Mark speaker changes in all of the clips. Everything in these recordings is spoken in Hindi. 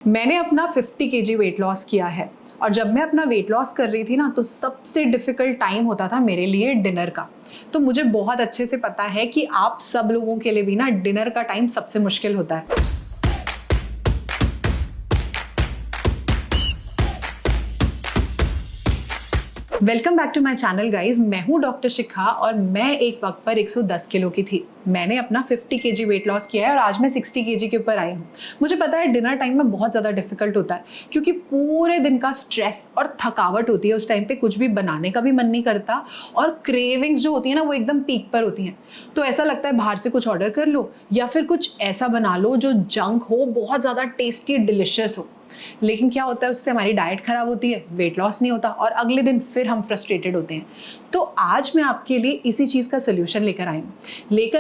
Speaker 1: मैंने अपना 50 केजी वेट लॉस किया है और जब मैं अपना वेट लॉस कर रही थी ना तो सबसे डिफ़िकल्ट टाइम होता था मेरे लिए डिनर का। तो मुझे बहुत अच्छे से पता है कि आप सब लोगों के लिए भी ना डिनर का टाइम सबसे मुश्किल होता है। Welcome back to my channel guys. मैं हूँ डॉक्टर शिखा और मैं एक वक्त पर 110 किलो की थी। मैंने अपना 50 केजी वेट लॉस किया है और आज मैं 60 केजी के ऊपर आई हूँ। मुझे पता है डिनर टाइम में बहुत ज़्यादा डिफिकल्ट होता है क्योंकि पूरे दिन का स्ट्रेस और थकावट होती है। उस टाइम पे कुछ भी बनाने का भी मन नहीं करता और क्रेविंग्स जो होती है ना वो एकदम पीक पर होती हैं। तो ऐसा लगता है बाहर से कुछ ऑर्डर कर लो या फिर कुछ ऐसा बना लो जो जंक हो, बहुत ज़्यादा टेस्टी डिलिशियस हो। लेकिन क्या होता है, उससे हमारी डाइट खराब होती है, वेट लॉस नहीं होता और अगले दिन फिर हम फ्रस्ट्रेटेड होते हैं। तो आज मैं आपके लिए इसी चीज़ का सोल्यूशन लेकर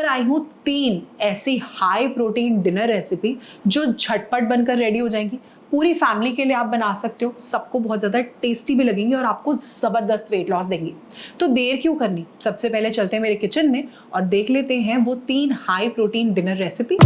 Speaker 1: आई हूँ 3 ऐसी हाई प्रोटीन डिनर रेसिपी जो झटपट बनकर रेडी हो जाएंगी। पूरी फैमिली के लिए आप बना सकते हो, सबको बहुत ज़्यादा टेस्टी भी लगेंगी और आपको ज़बरदस्त वेट लॉस देंगी। तो देर क्यों करनी, सबसे पहले चलते हैं मेरे किचन में और देख लेते हैं वो 3 हाई प्रोटीन डिनर रेसिपी।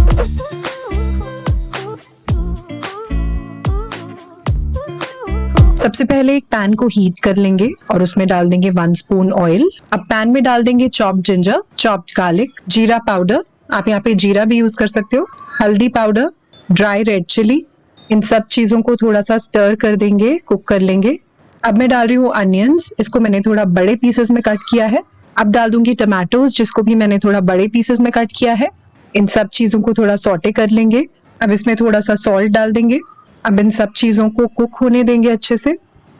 Speaker 2: सबसे पहले एक पैन को हीट कर लेंगे और उसमें डाल देंगे 1 स्पून ऑयल। अब पैन में डाल देंगे चॉप्ड जिंजर, चॉप्ड गार्लिक, जीरा पाउडर, आप यहाँ पे जीरा भी यूज कर सकते हो, हल्दी पाउडर, ड्राई रेड चिली। इन सब चीजों को थोड़ा सा स्टर कर देंगे, कुक कर लेंगे। अब मैं डाल रही हूँ अनियंस, इसको मैंने थोड़ा बड़े पीसेस में कट किया है। अब डाल दूंगी टमाटोज, जिसको भी मैंने थोड़ा बड़े पीसेस में कट किया है। इन सब चीजों को थोड़ा सॉटे कर लेंगे। अब इसमें थोड़ा सा सॉल्ट डाल देंगे। अब इन सब चीजों को कुक होने देंगे अच्छे से।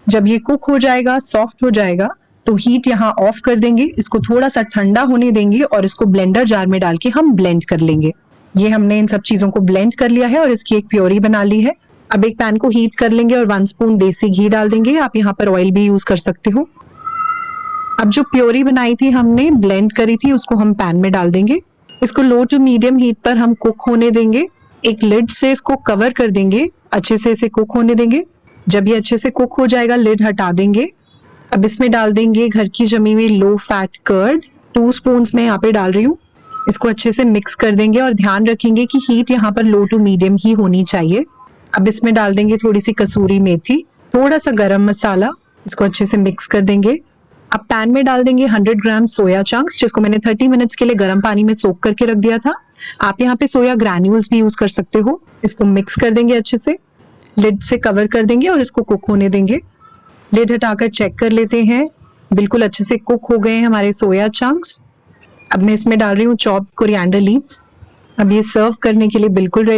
Speaker 2: जब ये कुक हो जाएगा, सॉफ्ट हो जाएगा, तो हीट यहाँ ऑफ कर देंगे, इसको थोड़ा सा ठंडा होने देंगे और इसको ब्लेंडर जार में डाल के हम ब्लेंड कर लेंगे। ये हमने इन सब चीजों को ब्लेंड कर लिया है और इसकी एक प्योरी बना ली है। अब एक पैन को हीट कर लेंगे और 1 स्पून देसी घी डाल देंगे, आप यहाँ पर ऑयल भी यूज कर सकते हो। अब जो प्योरी बनाई थी हमने, ब्लेंड करी थी, उसको हम पैन में डाल देंगे। इसको लो टू मीडियम हीट पर हम कुक होने देंगे। एक लिड से इसको कवर कर देंगे, अच्छे से इसे कुक होने देंगे। जब ये अच्छे से कुक हो जाएगा, लिड हटा देंगे। अब इसमें डाल देंगे घर की जमी हुई लो फैट कर्ड, 2 स्पून में यहाँ पे डाल रही हूँ। इसको अच्छे से मिक्स कर देंगे और ध्यान रखेंगे कि हीट यहाँ पर लो टू मीडियम ही होनी चाहिए। अब इसमें डाल देंगे थोड़ी सी कसूरी मेथी, थोड़ा सा गरम मसाला, इसको अच्छे से मिक्स कर देंगे। अब पैन में डाल देंगे 100 ग्राम सोया चंक्स, जिसको मैंने 30 मिनट्स के लिए गर्म पानी में सोक करके रख दिया था। आप यहाँ पे सोया ग्रैन्यूल्स भी यूज कर सकते हो। इसको मिक्स कर देंगे अच्छे से, लिड से कवर कर देंगे और इसको कुक होने देंगे। लिड हटाकर चेक कर लेते हैं, बिल्कुल अच्छे से कुक हो गए हैं हमारे सोया चंक्स। अब मैं इसमें डाल रही हूँ चॉप्ड कोरिएंडर लीव्स। अब ये सर्व करने के लिए बिल्कुल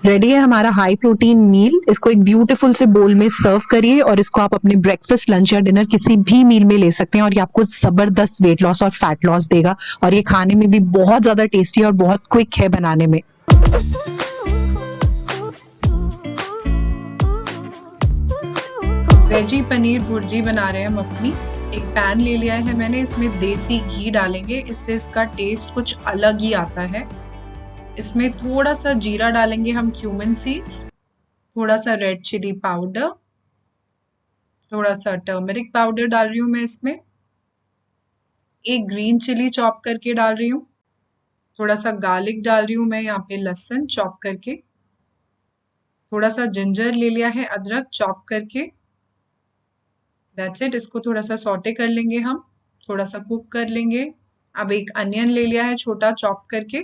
Speaker 2: रेडी है हमारा हाई प्रोटीन मील। इसको एक ब्यूटीफुल से बोल में सर्व करिए और इसको आप अपने ब्रेकफास्ट, लंच या डिनर किसी भी मील में ले सकते हैं और ये आपको जबरदस्त वेट लॉस और फैट लॉस देगा। और ये खाने में भी बहुत ज्यादा टेस्टी और बहुत क्विक है बनाने में। वेजी पनीर भुर्जी बना रहे हैं हम अपनी। एक पैन ले लिया है मैंने, इसमें देसी घी डालेंगे, इससे इसका टेस्ट कुछ अलग ही आता है। इसमें थोड़ा सा जीरा डालेंगे हम, क्यूमिन सीड्स, थोड़ा सा रेड चिली पाउडर, थोड़ा सा टर्मरिक पाउडर डाल रही हूँ मैं इसमें। एक ग्रीन चिली चॉप करके डाल रही हूँ, थोड़ा सा गार्लिक डाल रही हूँ मैं यहाँ पे, लहसुन चॉप करके, थोड़ा सा जिंजर ले लिया है, अदरक चॉप करके। That's it. इसको थोड़ा सा सॉटे कर लेंगे हम, थोड़ा सा कुक कर लेंगे। अब एक अनियन ले लिया है छोटा चॉप करके,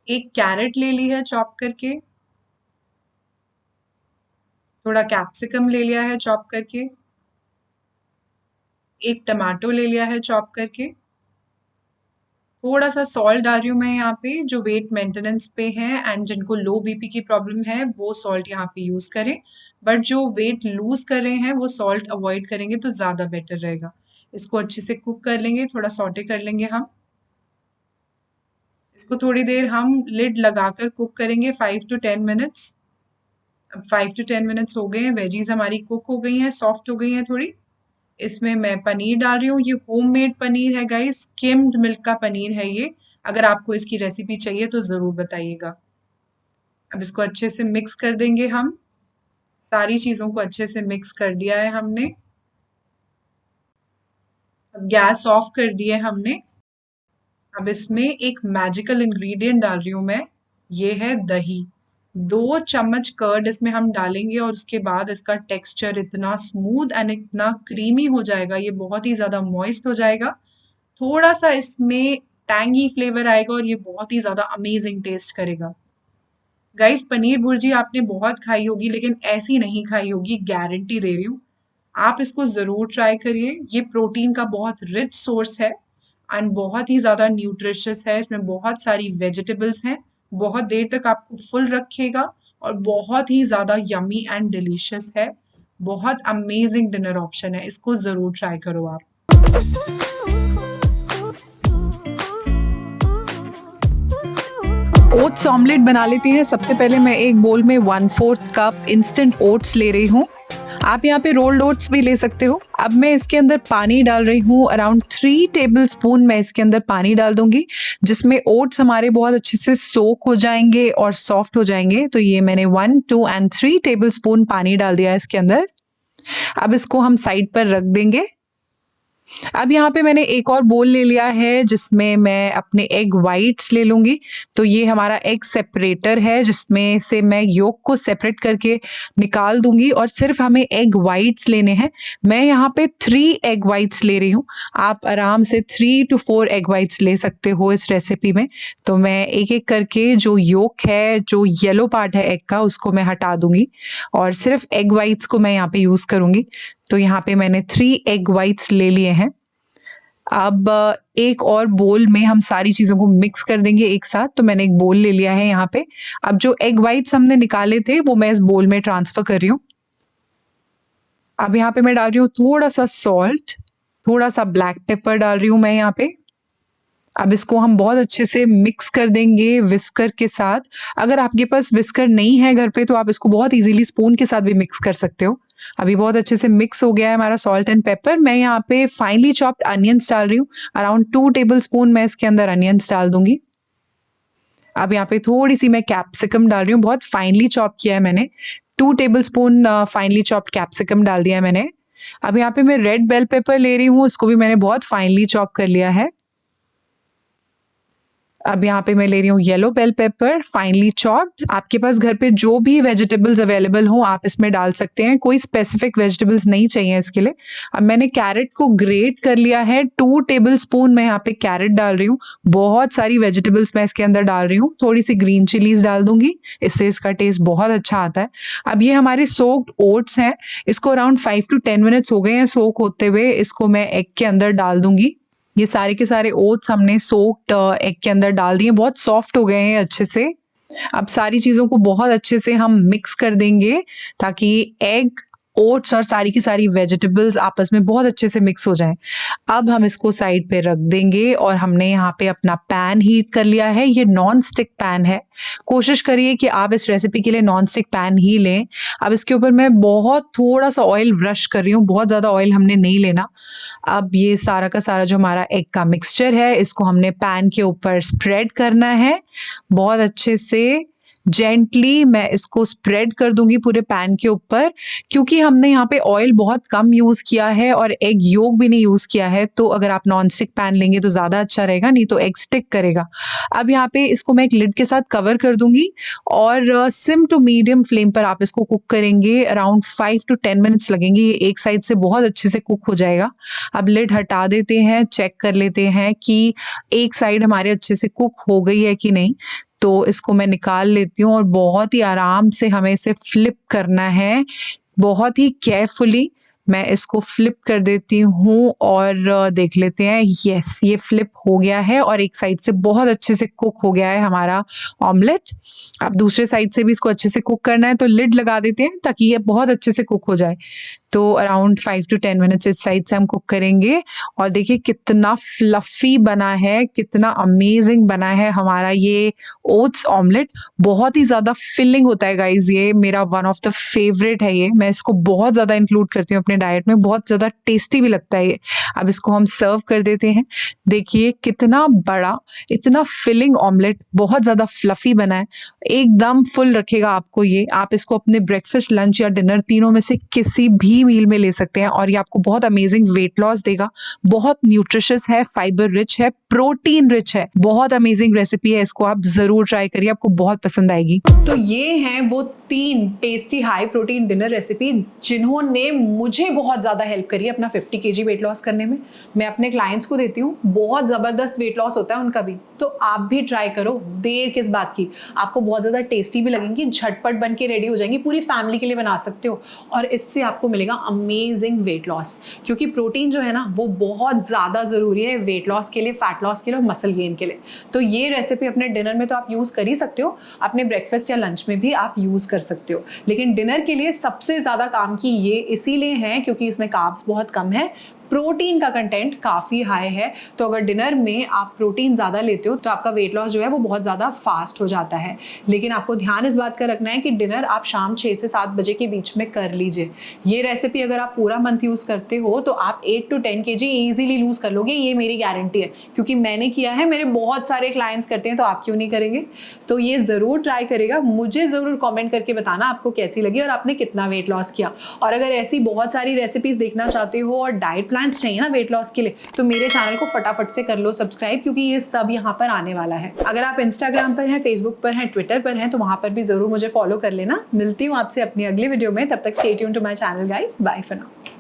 Speaker 2: एक कैरेट ले ली है चॉप करके, थोड़ा कैप्सिकम ले लिया है चॉप करके, एक टमाटो ले लिया है चॉप करके। थोड़ा सा सॉल्ट डाल रही हूँ मैं यहाँ पे, जो वेट मेंटेनेंस पे है एंड जिनको लो बीपी की प्रॉब्लम है वो सॉल्ट यहाँ पे यूज करें, बट जो वेट लूज कर रहे हैं वो सॉल्ट अवॉइड करेंगे तो ज्यादा बेटर रहेगा। इसको अच्छे से कुक कर लेंगे, थोड़ा सॉटे कर लेंगे हम। इसको थोड़ी देर हम लिड लगाकर कुक करेंगे, 5 to 10 मिनट्स। अब 5 to 10 मिनट्स हो गए हैं, वेजीज हमारी कुक हो गई हैं, सॉफ्ट हो गई हैं थोड़ी। इसमें मैं पनीर डाल रही हूँ, ये होममेड पनीर है गाइस, स्किम्ड मिल्क का पनीर है ये। अगर आपको इसकी रेसिपी चाहिए तो जरूर बताइएगा। अब इसको अच्छे से मिक्स कर देंगे हम, सारी चीजों को अच्छे से मिक्स कर दिया है हमने। अब गैस ऑफ कर दिया है हमने। अब इसमें एक मैजिकल इंग्रेडिएंट डाल रही हूँ मैं, ये है दही। 2 चम्मच कर्ड इसमें हम डालेंगे और उसके बाद इसका टेक्सचर इतना स्मूथ एंड इतना क्रीमी हो जाएगा, ये बहुत ही ज़्यादा मॉइस्ट हो जाएगा। थोड़ा सा इसमें टैंगी फ्लेवर आएगा और ये बहुत ही ज़्यादा अमेजिंग टेस्ट करेगा। गाइस, पनीर भुर्जी आपने बहुत खाई होगी लेकिन ऐसी नहीं खाई होगी, गारंटी दे रही हूँ। आप इसको ज़रूर ट्राई करिए। ये प्रोटीन का बहुत रिच सोर्स है एंड बहुत ही ज़्यादा न्यूट्रिशियस है। इसमें बहुत सारी वेजिटेबल्स हैं, बहुत देर तक आपको फुल रखेगा और बहुत ही ज़्यादा यम्मी एंड डिलीशियस है। बहुत अमेजिंग डिनर ऑप्शन है, इसको ज़रूर ट्राई करो आप।
Speaker 1: ओट्स ऑमलेट बना लेते हैं। सबसे पहले मैं एक बोल में 1/4 कप इंस्टेंट ओट्स ले रही हूँ। आप यहाँ पे रोल्ड ओट्स भी ले सकते हो। अब मैं इसके अंदर पानी डाल रही हूँ, अराउंड 3 टेबल स्पून मैं इसके अंदर पानी डाल दूंगी, जिसमें ओट्स हमारे बहुत अच्छे से सोक हो जाएंगे और सॉफ्ट हो जाएंगे। तो ये मैंने 1, 2 एंड 3 टेबल स्पून पानी डाल दिया है इसके अंदर। अब इसको हम साइड पर रख देंगे। अब यहाँ पे मैंने एक और बोल ले लिया है जिसमें मैं अपने एग वाइट्स ले लूँगी। तो ये हमारा एग सेपरेटर है जिसमें से मैं योक को सेपरेट करके निकाल दूँगी और सिर्फ हमें एग वाइट्स लेने हैं। मैं यहाँ पे 3 एग वाइट्स ले रही हूँ। आप आराम से 3 to 4 एग वाइट्स ले सकते हो इस रेसिपी में। तो मैं एक-एक करके जो योक है, जो येलो पार्ट है एग का, उसको मैं हटा दूँगी और सिर्फ एग वाइट्स को मैं यहाँ पे यूज़ करूँगी। तो यहाँ पे मैंने 3 एग वाइट्स ले लिए हैं। अब एक और बोल में हम सारी चीज़ों को मिक्स कर देंगे एक साथ। तो मैंने एक बोल ले लिया है यहाँ पे। अब जो एग वाइट्स हमने निकाले थे वो मैं इस बोल में ट्रांसफ़र कर रही हूँ। अब यहाँ पे मैं डाल रही हूँ थोड़ा-सा सॉल्ट, थोड़ा-सा ब्लैक पेपर डाल रही हूँ मैं यहाँ पे। अब इसको हम बहुत अच्छे से मिक्स कर देंगे विस्कर के साथ। अगर आपके पास विस्कर नहीं है घर पे तो आप इसको बहुत ईज़िली स्पून के साथ भी मिक्स कर सकते हो। अभी बहुत अच्छे से मिक्स हो गया है हमारा सॉल्ट एंड पेपर। मैं यहाँ पे फाइनली चॉप्ड अनियंस डाल रही हूँ। अराउंड 2 टेबल स्पून मैं इसके अंदर अनियंस डाल दूँगी। अब यहाँ पे थोड़ी-सी मैं कैप्सिकम डाल रही हूँ, बहुत फाइनली चॉप किया है मैंने। 2 table spoon finally chopped capsicum डाल दिया है मैंने। अब यहाँ पे मैं रेड बेल पेपर ले रही हूँ, इसको भी मैंने बहुत फाइनली चॉप कर लिया है। अब यहाँ पे मैं ले रही हूँ yellow bell pepper finely chopped. आपके पास घर पे जो भी वेजिटेबल्स अवेलेबल हो आप इसमें डाल सकते हैं, कोई स्पेसिफिक वेजिटेबल्स नहीं चाहिए इसके लिए। अब मैंने कैरेट को ग्रेट कर लिया है, 2 टेबल स्पून मैं यहाँ पे कैरेट डाल रही हूँ। बहुत सारी वेजिटेबल्स मैं इसके अंदर डाल रही हूँ, थोड़ी सी ग्रीन चिलीज डाल दूंगी, इससे इसका टेस्ट बहुत अच्छा आता है। अब ये हमारे सोक्ड ओट्स हैं, इसको अराउंड 5 to 10 मिनट्स हो गए हैं सोक होते हुए। इसको मैं एग के अंदर डाल दूंगी। ये सारे के सारे ओट्स हमने सोक्ड एग के अंदर डाल दिए, बहुत सॉफ्ट हो गए हैं अच्छे से। अब सारी चीज़ों को बहुत अच्छे से हम मिक्स कर देंगे ताकि एग, ओट्स और सारी की सारी वेजिटेबल्स आपस में बहुत अच्छे से मिक्स हो जाएं। अब हम इसको साइड पे रख देंगे और हमने यहाँ पे अपना पैन हीट कर लिया है। ये नॉन स्टिक पैन है। कोशिश करिए कि आप इस रेसिपी के लिए नॉन स्टिक पैन ही लें। अब इसके ऊपर मैं बहुत थोड़ा सा ऑयल ब्रश कर रही हूँ, बहुत ज़्यादा ऑयल हमने नहीं लेना। अब ये सारा का सारा जो हमारा एग का मिक्सचर है इसको हमने पैन के ऊपर स्प्रेड करना है। बहुत अच्छे से जेंटली मैं इसको स्प्रेड कर दूंगी पूरे पैन के ऊपर, क्योंकि हमने यहाँ पे ऑयल बहुत कम यूज़ किया है और एग योक भी नहीं यूज़ किया है। तो अगर आप नॉन स्टिक पैन लेंगे तो ज़्यादा अच्छा रहेगा, नहीं तो एग स्टिक करेगा। अब यहाँ पे इसको मैं एक लिड के साथ कवर कर दूंगी और सिम टू मीडियम फ्लेम पर आप इसको कुक करेंगे। अराउंड 5 to 10 मिनट्स लगेंगे, ये एक साइड से बहुत अच्छे से कुक हो जाएगा। अब लिड हटा देते हैं, चेक कर लेते हैं कि एक साइड हमारे अच्छे से कुक हो गई है कि नहीं। तो इसको मैं निकाल लेती हूँ और बहुत ही आराम से हमें इसे फ्लिप करना है, बहुत ही केयरफुली मैं इसको फ्लिप कर देती हूँ और देख लेते हैं। यस, ये फ्लिप हो गया है और एक साइड से बहुत अच्छे से कुक हो गया है हमारा ऑमलेट। अब दूसरे साइड से भी इसको अच्छे से कुक करना है, तो लिड लगा देते हैं ताकि ये बहुत अच्छे से कुक हो जाए। तो अराउंड 5 to 10 मिनट्स इस साइड से हम कुक करेंगे और देखिए कितना फ्लफी बना है, कितना अमेजिंग बना है हमारा ये ओट्स ऑमलेट। बहुत ही ज़्यादा फिलिंग होता है गाइज, ये मेरा वन ऑफ द फेवरेट है। ये मैं इसको बहुत ज़्यादा इंक्लूड करती हूँ अपने डाइट में, बहुत ज़्यादा टेस्टी भी लगता है ये। अब इसको हम सर्व कर देते हैं। देखिए कितना बड़ा, इतना फिलिंग ऑमलेट, बहुत ज़्यादा फ्लफी बना है, एकदम फुल रखेगा आपको ये। आप इसको अपने ब्रेकफास्ट, लंच या डिनर तीनों में से किसी भी
Speaker 2: ही मील में ले सकते हैं और ये आपको बहुत अमेजिंग वेट लॉस देगा। बहुत न्यूट्रिशियस है, फाइबर रिच है, प्रोटीन रिच है, बहुत अमेजिंग रेसिपी है, इसको आप जरूर ट्राई करिए, आपको बहुत पसंद आएगी।
Speaker 1: तो ये हैं वो 3 tasty high protein dinner recipe जिन्होंने मुझे बहुत ज़्यादा हेल्प करी है अपना 50 kg वेट लॉस करने में। मैं अपने क्लाइंट्स को देती हूँ, बहुत ज़बरदस्त वेट लॉस होता है उनका भी। तो आप भी ट्राई करो, देर किस बात की। आपको बहुत ज़्यादा टेस्टी भी लगेंगी, झटपट बन के रेडी हो जाएंगी, पूरी फैमिली के लिए बना सकते हो और इससे आपको मिलेगा अमेजिंग वेट लॉस। क्योंकि प्रोटीन जो है ना वो बहुत ज़्यादा ज़रूरी है वेट लॉस के लिए, फैट लॉस के लिए और मसल गेन के लिए। तो ये रेसिपी अपने डिनर में तो आप यूज़ कर ही सकते हो, अपने ब्रेकफास्ट या लंच में भी आप यूज़ कर सकते हो, लेकिन डिनर के लिए सबसे ज़्यादा काम की ये इसीलिए है क्योंकि इसमें कार्ब्स बहुत कम है, प्रोटीन का कंटेंट काफ़ी हाई है। तो अगर डिनर में आप प्रोटीन ज़्यादा लेते हो तो आपका वेट लॉस जो है वो बहुत ज़्यादा फास्ट हो जाता है। लेकिन आपको ध्यान इस बात का रखना है कि डिनर आप शाम 6 से 7 बजे के बीच में कर लीजिए। ये रेसिपी अगर आप पूरा मंथ यूज़ करते हो तो आप 8 to 10 kg ईजिली लूज़ कर लोगे, ये मेरी गारंटी है क्योंकि मैंने किया है, मेरे बहुत सारे क्लाइंट्स करते हैं, तो आप क्यों नहीं करेंगे। तो ये ज़रूर ट्राई करेगा, मुझे ज़रूर कॉमेंट करके बताना आपको कैसी लगी और आपने कितना वेट लॉस किया। और अगर ऐसी बहुत सारी रेसिपीज़ देखना चाहते हो और डाइट प्लान्स चाहिए ना वेट लॉस के लिए तो मेरे चैनल को फटाफट से कर लो सब्सक्राइब, क्योंकि ये सब यहाँ पर आने वाला है। अगर आप इंस्टाग्राम पर हैं, फेसबुक पर हैं, ट्विटर पर हैं तो वहाँ पर भी ज़रूर मुझे फॉलो कर लेना। मिलती हूँ आपसे अपनी अगली वीडियो में, तब तक stay tuned to my channel guys, bye for now.